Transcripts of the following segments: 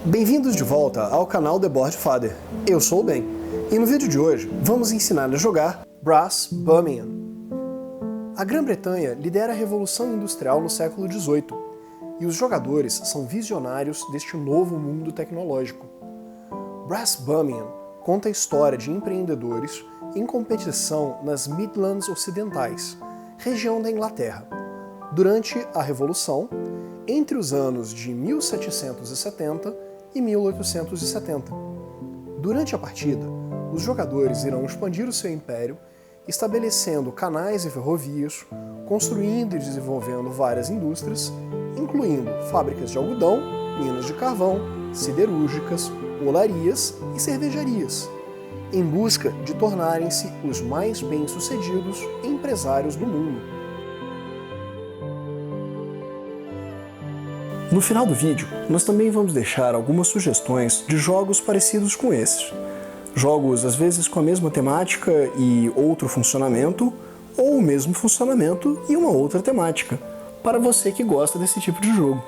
Bem-vindos de volta ao canal The Board Father. Eu sou o Ben, e no vídeo de hoje vamos ensinar a jogar Brass Birmingham. A Grã-Bretanha lidera a Revolução Industrial no século XVIII, e os jogadores são visionários deste novo mundo tecnológico. Brass Birmingham conta a história de empreendedores em competição nas Midlands Ocidentais, região da Inglaterra, durante a Revolução, entre os anos de 1770 e 1870. Durante a partida, os jogadores irão expandir o seu império, estabelecendo canais e ferrovias, construindo e desenvolvendo várias indústrias, incluindo fábricas de algodão, minas de carvão, siderúrgicas, olarias e cervejarias, em busca de tornarem-se os mais bem-sucedidos empresários do mundo. No final do vídeo, nós também vamos deixar algumas sugestões de jogos parecidos com esses. Jogos às vezes com a mesma temática e outro funcionamento, ou o mesmo funcionamento e uma outra temática, para você que gosta desse tipo de jogo.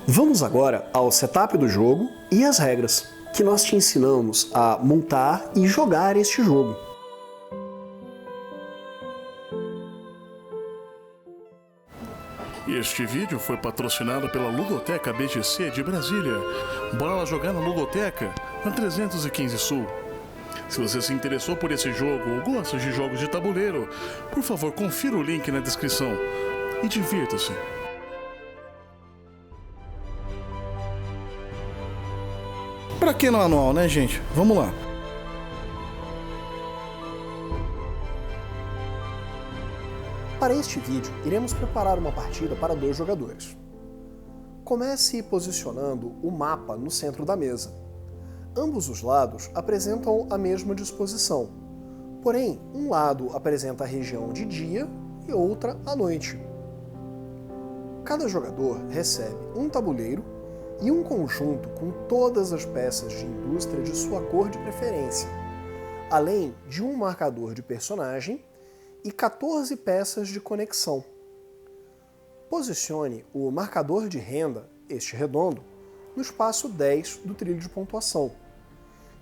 Vamos agora ao setup do jogo e as regras, que nós te ensinamos a montar e jogar este jogo. Este vídeo foi patrocinado pela Ludoteca BGC de Brasília. Bora lá jogar na Ludoteca, na 315 Sul. Se você se interessou por esse jogo ou gosta de jogos de tabuleiro, por favor, confira o link na descrição e divirta-se. Pra que não anual, né, gente? Vamos lá. Para este vídeo, iremos preparar uma partida para 2 jogadores. Comece posicionando o mapa no centro da mesa. Ambos os lados apresentam a mesma disposição, porém, um lado apresenta a região de dia e outra à noite. Cada jogador recebe um tabuleiro e um conjunto com todas as peças de indústria de sua cor de preferência, além de um marcador de personagem e 14 peças de conexão. Posicione o marcador de renda, este redondo, no espaço 10 do trilho de pontuação,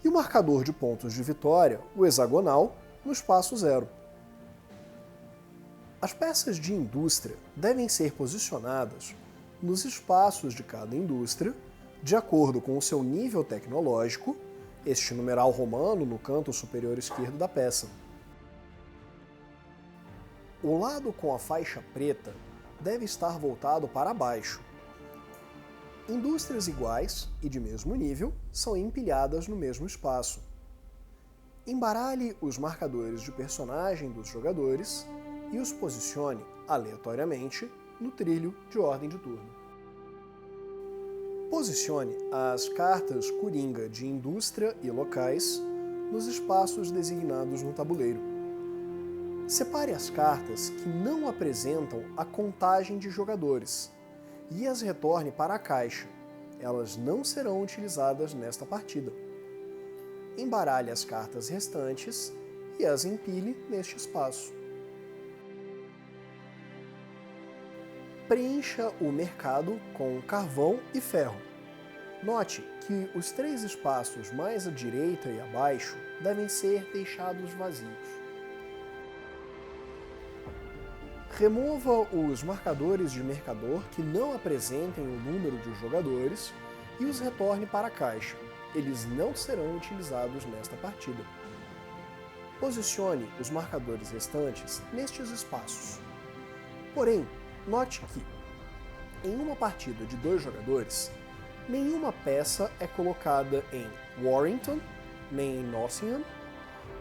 e o marcador de pontos de vitória, o hexagonal, no espaço 0. As peças de indústria devem ser posicionadas nos espaços de cada indústria, de acordo com o seu nível tecnológico, este numeral romano no canto superior esquerdo da peça. O lado com a faixa preta deve estar voltado para baixo. Indústrias iguais e de mesmo nível são empilhadas no mesmo espaço. Embaralhe os marcadores de personagem dos jogadores e os posicione aleatoriamente no trilho de ordem de turno. Posicione as cartas coringa de indústria e locais nos espaços designados no tabuleiro. Separe as cartas que não apresentam a contagem de jogadores e as retorne para a caixa. Elas não serão utilizadas nesta partida. Embaralhe as cartas restantes e as empilhe neste espaço. Preencha o mercado com carvão e ferro. Note que os 3 espaços mais à direita e abaixo devem ser deixados vazios. Remova os marcadores de mercador que não apresentem o número de jogadores e os retorne para a caixa. Eles não serão utilizados nesta partida. Posicione os marcadores restantes nestes espaços. Porém, note que, em uma partida de 2 jogadores, nenhuma peça é colocada em Warrington, nem em Nottingham,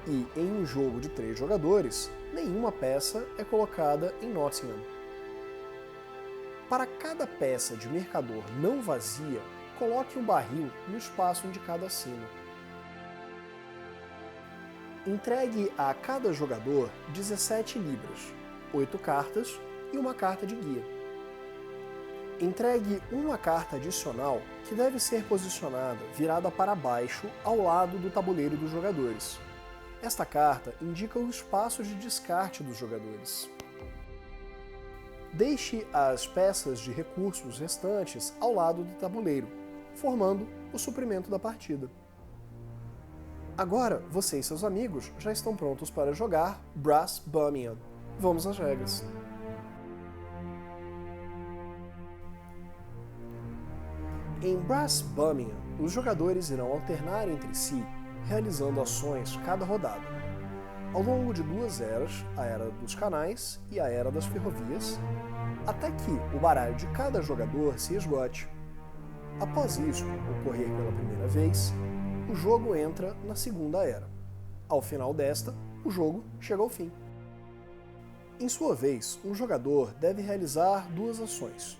e em um jogo de 3 jogadores, nenhuma peça é colocada em Nottingham. Para cada peça de mercador não vazia, coloque um barril no espaço indicado acima. Entregue a cada jogador 17 libras, 8 cartas e uma carta de guia. Entregue uma carta adicional que deve ser posicionada virada para baixo ao lado do tabuleiro dos jogadores. Esta carta indica o espaço de descarte dos jogadores. Deixe as peças de recursos restantes ao lado do tabuleiro, formando o suprimento da partida. Agora, você e seus amigos já estão prontos para jogar Brass Birmingham. Vamos às regras. Em Brass Birmingham, os jogadores irão alternar entre si, realizando ações cada rodada. Ao longo de duas eras, a Era dos Canais e a Era das Ferrovias, até que o baralho de cada jogador se esgote. Após isso ocorrer pela primeira vez, o jogo entra na Segunda Era. Ao final desta, o jogo chega ao fim. Em sua vez, um jogador deve realizar duas ações.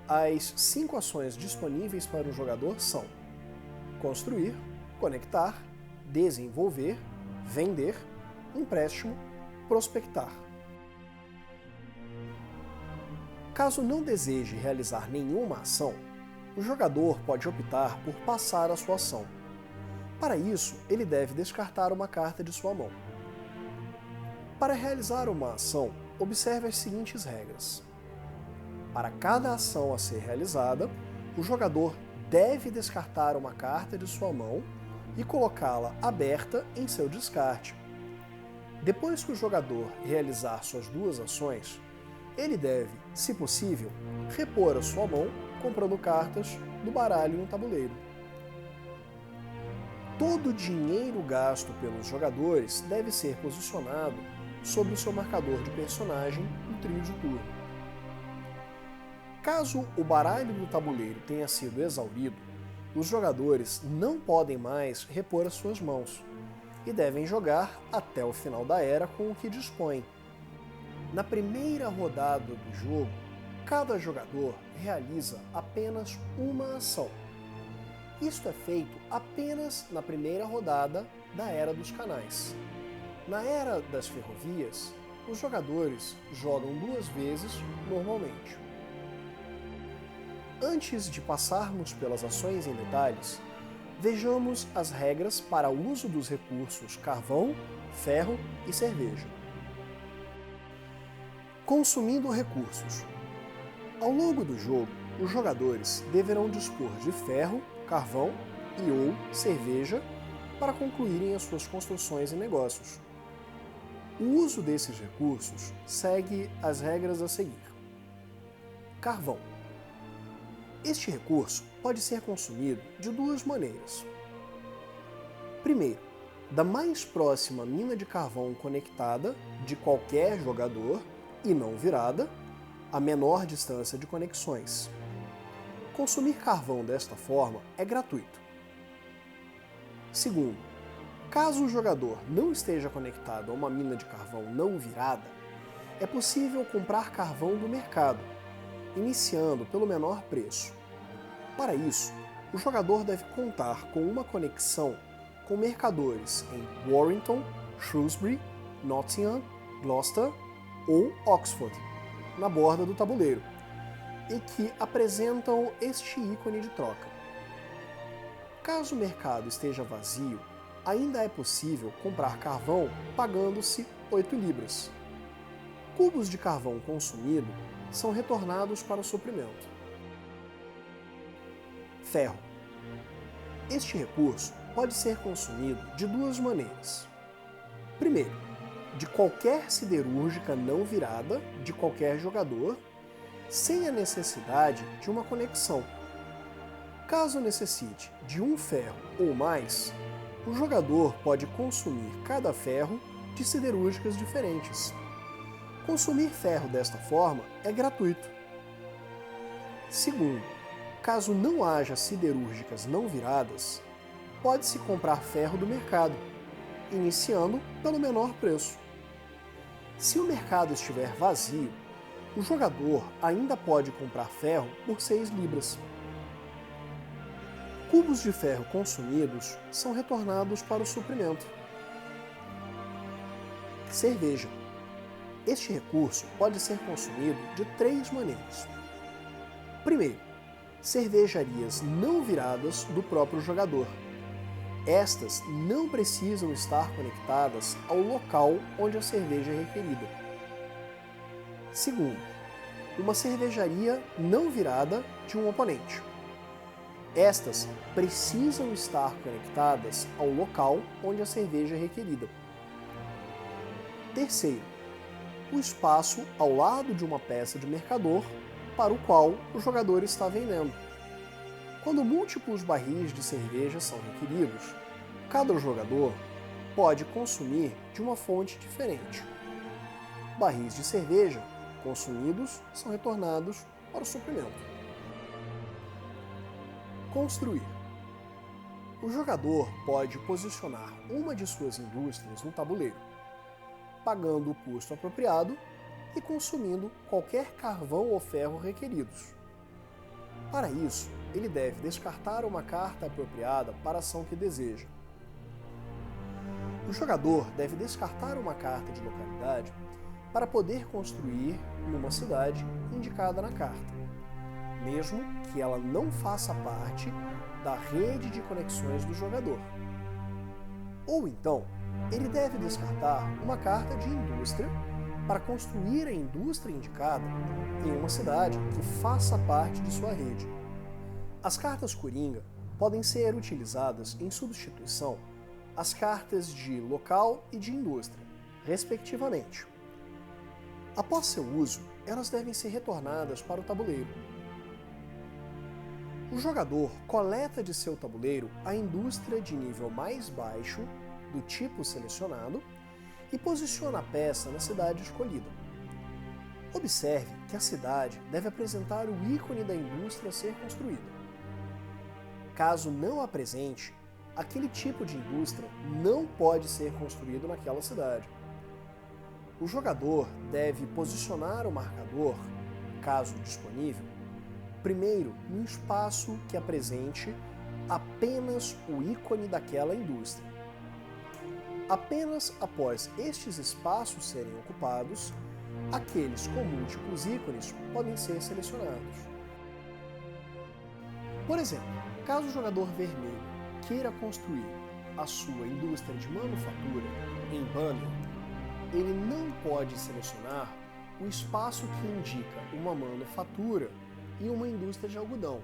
As 5 ações disponíveis para o jogador são construir, conectar, desenvolver, vender, empréstimo, prospectar. Caso não deseje realizar nenhuma ação, o jogador pode optar por passar a sua ação. Para isso, ele deve descartar uma carta de sua mão. Para realizar uma ação, observe as seguintes regras. Para cada ação a ser realizada, o jogador deve descartar uma carta de sua mão e colocá-la aberta em seu descarte. Depois que o jogador realizar suas duas ações, ele deve, se possível, repor a sua mão comprando cartas do baralho no tabuleiro. Todo o dinheiro gasto pelos jogadores deve ser posicionado sobre o seu marcador de personagem no trio de turno. Caso o baralho do tabuleiro tenha sido exaurido, os jogadores não podem mais repor as suas mãos e devem jogar até o final da era com o que dispõem. Na primeira rodada do jogo, cada jogador realiza apenas uma ação. Isto é feito apenas na primeira rodada da Era dos Canais. Na Era das Ferrovias, os jogadores jogam 2 vezes normalmente. Antes de passarmos pelas ações em detalhes, vejamos as regras para o uso dos recursos carvão, ferro e cerveja. Consumindo recursos. Ao longo do jogo, os jogadores deverão dispor de ferro, carvão e ou cerveja para concluírem as suas construções e negócios. O uso desses recursos segue as regras a seguir. Carvão. Este recurso pode ser consumido de 2 maneiras. Primeiro, da mais próxima mina de carvão conectada de qualquer jogador e não virada, a menor distância de conexões. Consumir carvão desta forma é gratuito. Segundo, caso o jogador não esteja conectado a uma mina de carvão não virada, é possível comprar carvão do mercado, iniciando pelo menor preço. Para isso, o jogador deve contar com uma conexão com mercadores em Warrington, Shrewsbury, Nottingham, Gloucester ou Oxford, na borda do tabuleiro, e que apresentam este ícone de troca. Caso o mercado esteja vazio, ainda é possível comprar carvão pagando-se 8 libras. Cubos de carvão consumido são retornados para o suprimento. Ferro. Este recurso pode ser consumido de 2 maneiras. Primeiro, de qualquer siderúrgica não virada de qualquer jogador, sem a necessidade de uma conexão. Caso necessite de um ferro ou mais, o jogador pode consumir cada ferro de siderúrgicas diferentes. Consumir ferro desta forma é gratuito. Segundo, caso não haja siderúrgicas não viradas, pode-se comprar ferro do mercado, iniciando pelo menor preço. Se o mercado estiver vazio, o jogador ainda pode comprar ferro por 6 libras. Cubos de ferro consumidos são retornados para o suprimento. Cerveja. Este recurso pode ser consumido de 3 maneiras. Primeiro, cervejarias não viradas do próprio jogador. Estas não precisam estar conectadas ao local onde a cerveja é requerida. Segundo, uma cervejaria não virada de um oponente. Estas precisam estar conectadas ao local onde a cerveja é requerida. Terceiro, o espaço ao lado de uma peça de mercador para o qual o jogador está vendendo. Quando múltiplos barris de cerveja são requeridos, cada jogador pode consumir de uma fonte diferente. Barris de cerveja consumidos são retornados para o suprimento. Construir. O jogador pode posicionar uma de suas indústrias no tabuleiro, pagando o custo apropriado e consumindo qualquer carvão ou ferro requeridos. Para isso, ele deve descartar uma carta apropriada para a ação que deseja. O jogador deve descartar uma carta de localidade para poder construir numa cidade indicada na carta, mesmo que ela não faça parte da rede de conexões do jogador. Ou então, ele deve descartar uma carta de indústria para construir a indústria indicada em uma cidade que faça parte de sua rede. As cartas Coringa podem ser utilizadas em substituição às cartas de local e de indústria, respectivamente. Após seu uso, elas devem ser retornadas para o tabuleiro. O jogador coleta de seu tabuleiro a indústria de nível mais baixo do tipo selecionado e posiciona a peça na cidade escolhida. Observe que a cidade deve apresentar o ícone da indústria a ser construída. Caso não apresente, aquele tipo de indústria não pode ser construído naquela cidade. O jogador deve posicionar o marcador, caso disponível, primeiro no espaço que apresente apenas o ícone daquela indústria. Apenas após estes espaços serem ocupados, aqueles com múltiplos ícones podem ser selecionados. Por exemplo, caso o jogador vermelho queira construir a sua indústria de manufatura em Birmingham, ele não pode selecionar o espaço que indica uma manufatura e uma indústria de algodão.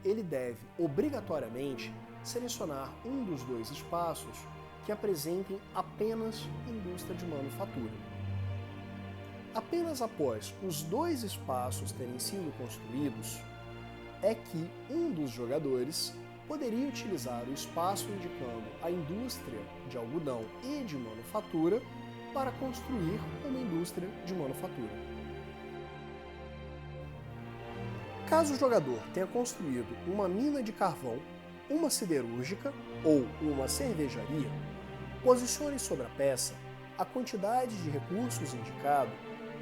Ele deve, obrigatoriamente, selecionar um dos dois espaços que apresentem apenas indústria de manufatura. Apenas após os dois espaços terem sido construídos, é que um dos jogadores poderia utilizar o espaço indicando a indústria de algodão e de manufatura para construir uma indústria de manufatura. Caso o jogador tenha construído uma mina de carvão, uma siderúrgica ou uma cervejaria, posicione sobre a peça a quantidade de recursos indicado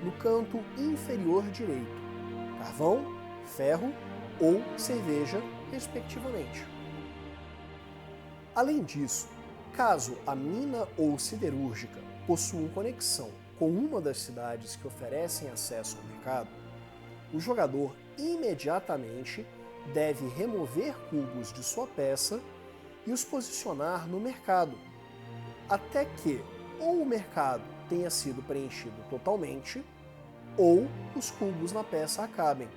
no canto inferior direito, carvão, ferro ou cerveja, respectivamente. Além disso, caso a mina ou siderúrgica possuam conexão com uma das cidades que oferecem acesso ao mercado, o jogador imediatamente deve remover cubos de sua peça e os posicionar no mercado, até que ou o mercado tenha sido preenchido totalmente, ou os cubos na peça acabem.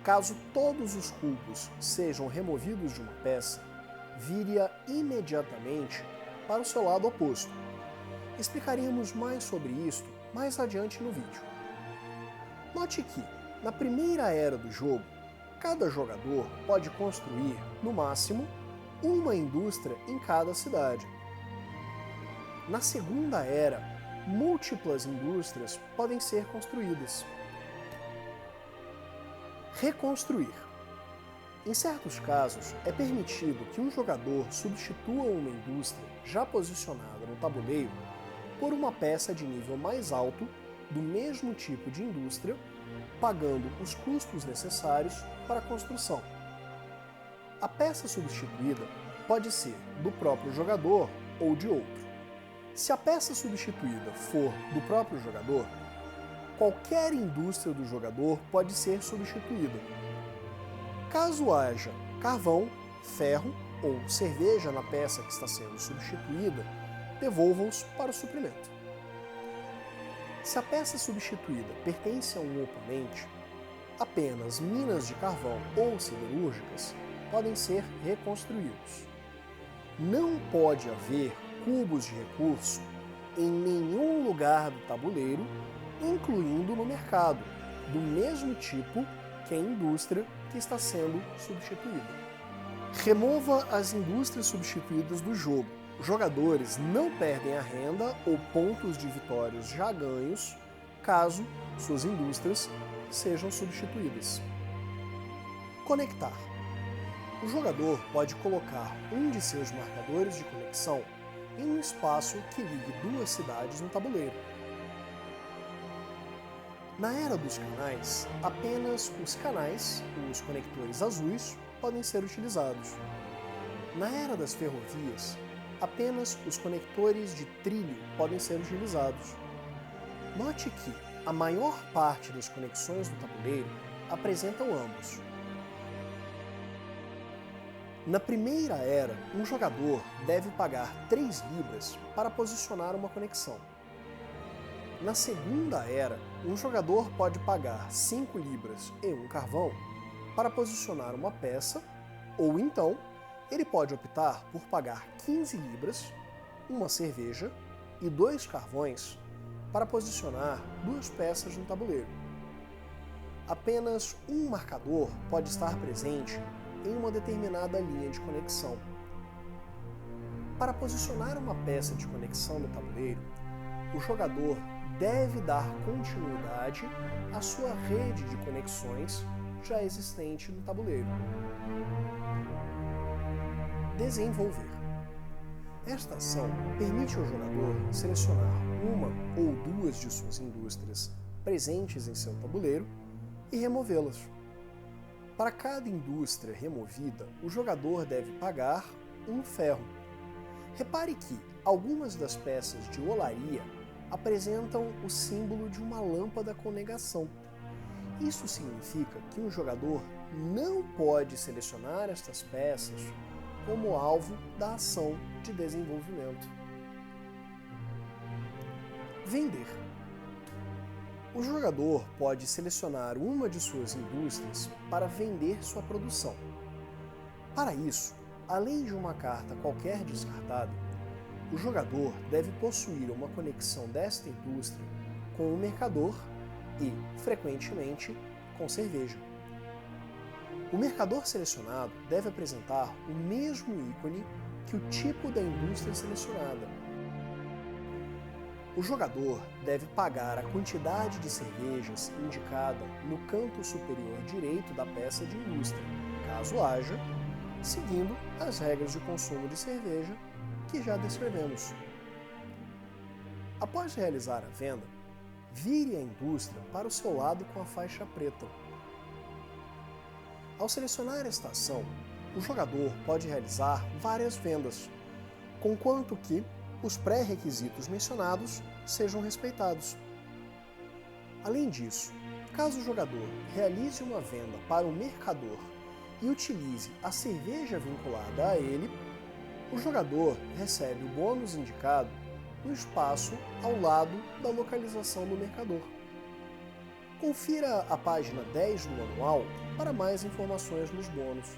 Caso todos os cubos sejam removidos de uma peça, vire-a imediatamente para o seu lado oposto. Explicaríamos mais sobre isto mais adiante no vídeo. Note que, na primeira era do jogo, cada jogador pode construir, no máximo, uma indústria em cada cidade. Na segunda era, múltiplas indústrias podem ser construídas. Reconstruir. Em certos casos, é permitido que um jogador substitua uma indústria já posicionada no tabuleiro por uma peça de nível mais alto do mesmo tipo de indústria, pagando os custos necessários para a construção. A peça substituída pode ser do próprio jogador ou de outro. Se a peça substituída for do próprio jogador, qualquer indústria do jogador pode ser substituída. Caso haja carvão, ferro ou cerveja na peça que está sendo substituída, devolva-os para o suprimento. Se a peça substituída pertence a um oponente, apenas minas de carvão ou siderúrgicas podem ser reconstruídos. Não pode haver cubos de recurso em nenhum lugar do tabuleiro, incluindo no mercado, do mesmo tipo que a indústria que está sendo substituída. Remova as indústrias substituídas do jogo. Os jogadores não perdem a renda ou pontos de vitórias já ganhos caso suas indústrias sejam substituídas. Conectar. O jogador pode colocar um de seus marcadores de conexão em um espaço que ligue duas cidades no tabuleiro. Na era dos canais, apenas os canais, os conectores azuis, podem ser utilizados. Na era das ferrovias, apenas os conectores de trilho podem ser utilizados. Note que a maior parte das conexões do tabuleiro apresentam ambos. Na primeira era, um jogador deve pagar 3 libras para posicionar uma conexão. Na segunda era, um jogador pode pagar 5 libras e 1 carvão para posicionar uma peça, ou então ele pode optar por pagar 15 libras, uma cerveja e 2 carvões para posicionar 2 peças no tabuleiro. Apenas um marcador pode estar presente em uma determinada linha de conexão. Para posicionar uma peça de conexão no tabuleiro, o jogador deve dar continuidade à sua rede de conexões já existente no tabuleiro. Desenvolver. Esta ação permite ao jogador selecionar uma ou 2 de suas indústrias presentes em seu tabuleiro e removê-las. Para cada indústria removida, o jogador deve pagar 1 ferro. Repare que algumas das peças de olaria apresentam o símbolo de uma lâmpada com negação. Isso significa que um jogador não pode selecionar estas peças como alvo da ação de desenvolvimento. Vender. O jogador pode selecionar uma de suas indústrias para vender sua produção. Para isso, além de uma carta qualquer descartada, o jogador deve possuir uma conexão desta indústria com o mercador e, frequentemente, com cerveja. O mercador selecionado deve apresentar o mesmo ícone que o tipo da indústria selecionada. O jogador deve pagar a quantidade de cervejas indicada no canto superior direito da peça de indústria, caso haja, seguindo as regras de consumo de cerveja que já descrevemos. Após realizar a venda, vire a indústria para o seu lado com a faixa preta. Ao selecionar esta ação, o jogador pode realizar várias vendas, conquanto que os pré-requisitos mencionados sejam respeitados. Além disso, caso o jogador realize uma venda para o mercador e utilize a cerveja vinculada a ele, o jogador recebe o bônus indicado no espaço ao lado da localização do mercador. Confira a página 10 do manual para mais informações nos bônus.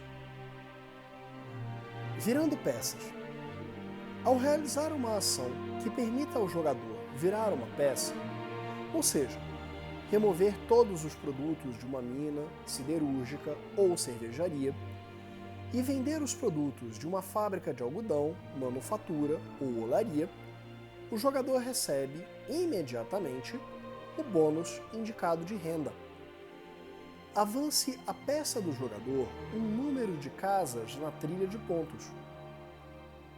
Virando peças. Ao realizar uma ação que permita ao jogador virar uma peça, ou seja, remover todos os produtos de uma mina, siderúrgica ou cervejaria, e vender os produtos de uma fábrica de algodão, manufatura ou olaria, o jogador recebe imediatamente o bônus indicado de renda. Avance a peça do jogador um número de casas na trilha de pontos.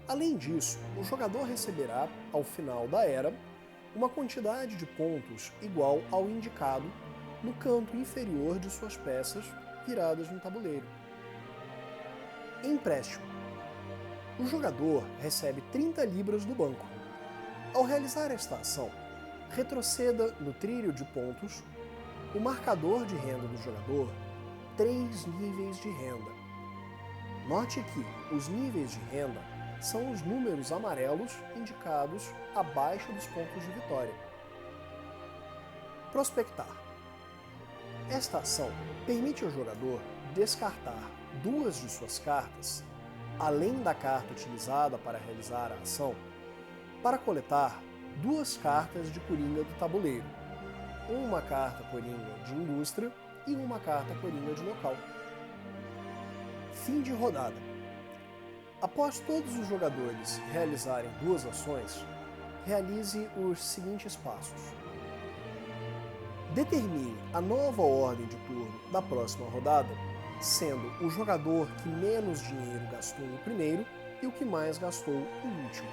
Além disso, o jogador receberá, ao final da era, uma quantidade de pontos igual ao indicado no canto inferior de suas peças viradas no tabuleiro. Empréstimo. O jogador recebe 30 libras do banco. Ao realizar esta ação, retroceda no trilho de pontos o marcador de renda do jogador 3 níveis de renda. Note que os níveis de renda são os números amarelos indicados abaixo dos pontos de vitória. Prospectar. Esta ação permite ao jogador descartar 2 de suas cartas, além da carta utilizada para realizar a ação, para coletar 2 cartas de coringa do tabuleiro, uma carta coringa de indústria e uma carta coringa de local. Fim de rodada. Após todos os jogadores realizarem 2 ações, realize os seguintes passos. Determine a nova ordem de turno da próxima rodada, sendo o jogador que menos dinheiro gastou no primeiro e o que mais gastou no último.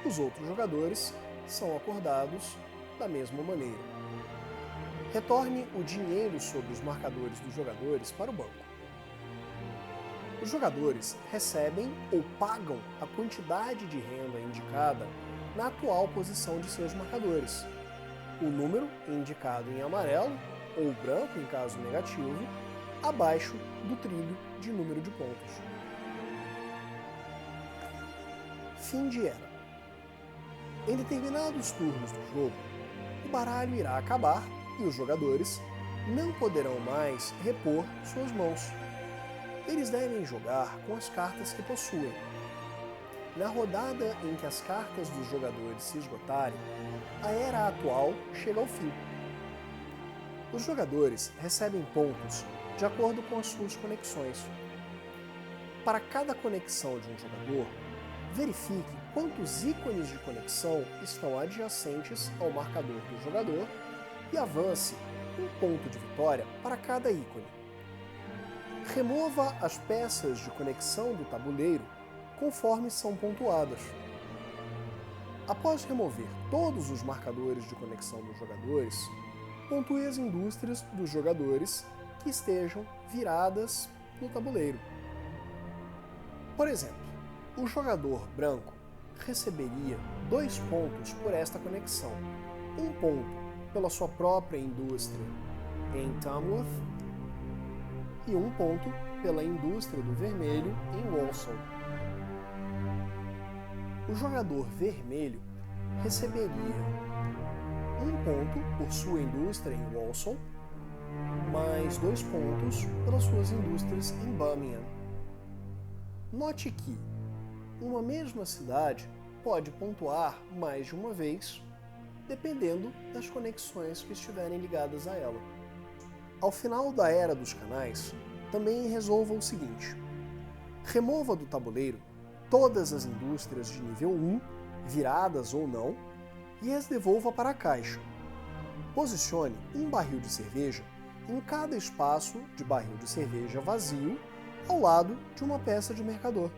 Os outros jogadores são acordados da mesma maneira. Retorne o dinheiro sobre os marcadores dos jogadores para o banco. Os jogadores recebem ou pagam a quantidade de renda indicada na atual posição de seus marcadores. O número, indicado em amarelo, ou branco em caso negativo, abaixo do trilho de número de pontos. Fim de era. Em determinados turnos do jogo, o baralho irá acabar e os jogadores não poderão mais repor suas mãos. Eles devem jogar com as cartas que possuem. Na rodada em que as cartas dos jogadores se esgotarem, a era atual chega ao fim. Os jogadores recebem pontos de acordo com as suas conexões. Para cada conexão de um jogador, verifique quantos ícones de conexão estão adjacentes ao marcador do jogador e avance um ponto de vitória para cada ícone. Remova as peças de conexão do tabuleiro conforme são pontuadas. Após remover todos os marcadores de conexão dos jogadores, pontue as indústrias dos jogadores que estejam viradas no tabuleiro. Por exemplo, o jogador branco receberia 2 pontos por esta conexão, 1 ponto pela sua própria indústria em Tamworth e 1 ponto pela indústria do vermelho em Walsall. O jogador vermelho receberia 1 ponto por sua indústria em Walsall, mais 2 pontos pelas suas indústrias em Birmingham. Note que uma mesma cidade pode pontuar mais de uma vez, dependendo das conexões que estiverem ligadas a ela. Ao final da Era dos Canais, também resolva o seguinte: remova do tabuleiro todas as indústrias de nível 1, viradas ou não, e as devolva para a caixa. Posicione um barril de cerveja em cada espaço de barril de cerveja vazio ao lado de uma peça de mercador.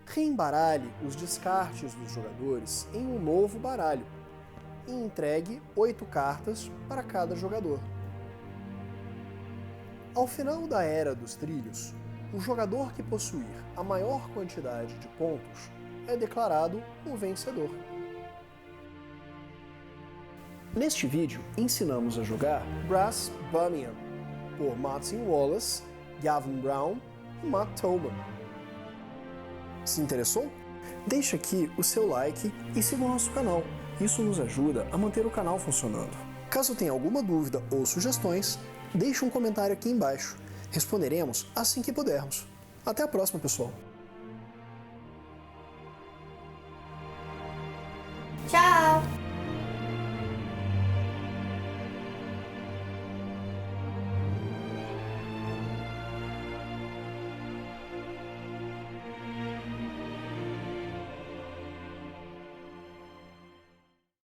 Reembaralhe os descartes dos jogadores em um novo baralho e entregue 8 cartas para cada jogador. Ao final da Era dos Trilhos, o jogador que possuir a maior quantidade de pontos é declarado o vencedor. Neste vídeo, ensinamos a jogar Brass Birmingham, por Martin Wallace, Gavin Brown e Matt Tobin. Se interessou? Deixe aqui o seu like e siga o nosso canal. Isso nos ajuda a manter o canal funcionando. Caso tenha alguma dúvida ou sugestões, deixe um comentário aqui embaixo. Responderemos assim que pudermos. Até a próxima, pessoal! Tchau!